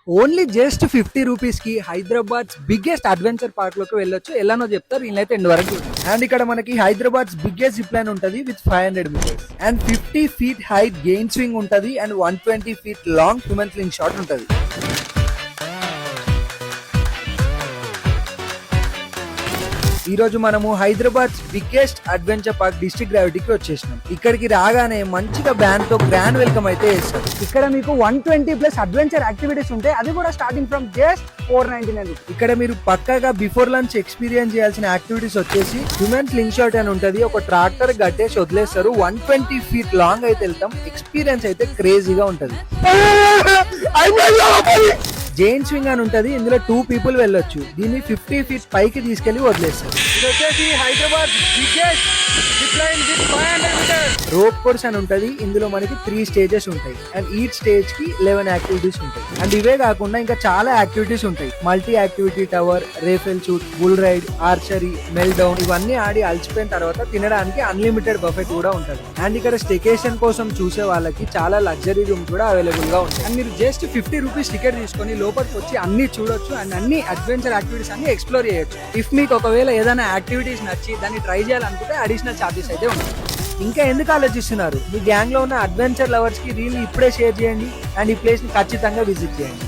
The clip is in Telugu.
ఓన్లీ జస్ట్ 50 రూపీస్ కి హైదరాబాద్ బిగ్గెస్ట్ అడ్వెంచర్ పార్క్ లోకి వెళ్ళొచ్చు. ఎలానో చెప్తారు, ఈయనైతే ఎండ్ వరకు చూడండి. అండ్ ఇక్కడ మనకి హైదరాబాద్ బిగ్గెస్ట్ జిప్ లైన్ ఉంటది with 500 meters and 50 feet height gain swing ఉంటది and 120 feet long human sling shot ఉంటది. ఈ రోజు మనము Hyderabad biggest adventure park district గ్రావిటీకి వచ్చేసినాం. ఇక్కడికి రాగానే మంచిగా బ్యాండ్ తో గ్రాండ్ వెల్కమ్ అయితే చేస్తారు. ఇక్కడ మీకు 120+ అడ్వెంచర్ యాక్టివిటీస్ ఉంటాయి, అది కూడా స్టార్టింగ్ ఫ్రమ్ జస్ట్ 499. ఇక్కడ మీరు పక్కాగా బిఫోర్ లంచ్ ఎక్స్పీరియన్స్ చేయాల్సిన యాక్టివిటీస్ వచ్చేసి హ్యూమన్ స్లింగ్ షాట్ అని ఉంటది. ఒక ట్రాక్టర్ గట్టేసి వదిలేస్తారు, 120 ఫీట్ లాంగ్ అయితే వెళ్తాం. ఎక్స్పీరియన్స్ అయితే క్రేజీగా ఉంటది. జైంట్ స్వింగ్ అని ఉంటది, ఇందులో 2 పీపుల్ వెళ్ళొచ్చు. దీన్ని 50 ఫీట్ పైకి తీసుకెళ్లి వదిలేస్తారు. ఇది వచ్చేసి Hyderabad biggest zip line with 500 metres. Rope course అని ఉంటది, ఇందులో మనకి 3 స్టేజెస్ ఉంటాయి అండ్ ఈచ్ స్టేజ్ కి 11 యాక్టివిటీస్ ఉంటాయి. అండ్ ఇవే కాకుండా ఇంకా చాలా యాక్టివిటీస్ ఉంటాయి. Multi activity tower, rappel shoot, bull ride, archery, melt down, ఇవన్నీ ఆడి అలసిపోయిన తర్వాత తినడానికి అన్లిమిటెడ్ బఫెట్ కూడా ఉంటది. అండ్ ఇక్కడ స్టేకేషన్ కోసం చూసే వాళ్ళకి చాలా లగ్జరీ రూమ్ కూడా అవైలబుల్ గా ఉంటాయి. అండ్ మీరు జస్ట్ 50 రూపీస్ టికెట్ తీసుకొని లోపలికి వచ్చి అన్ని చూడొచ్చు అండ్ అన్ని అడ్వెంచర్ యాక్టివిటీస్ అన్ని ఎక్స్ప్లోర్ చేయొచ్చు. ఇఫ్ మీకు ఒకవేళ ఏదైనా యాక్టివిటీస్ నచ్చి దాన్ని ట్రై చేయాలనుకుంటే అడిషనల్ ఛార్జెస్ అయితే ఉంటాయి. ఇంకా ఎందుకు ఆలోచిస్తున్నారు? మీ గ్యాంగ్ లో ఉన్న అడ్వెంచర్ లవర్స్ కి రీల్ ఇప్పుడే షేర్ చేయండి అండ్ ఈ ప్లేస్ ని ఖచ్చితంగా విజిట్ చేయండి.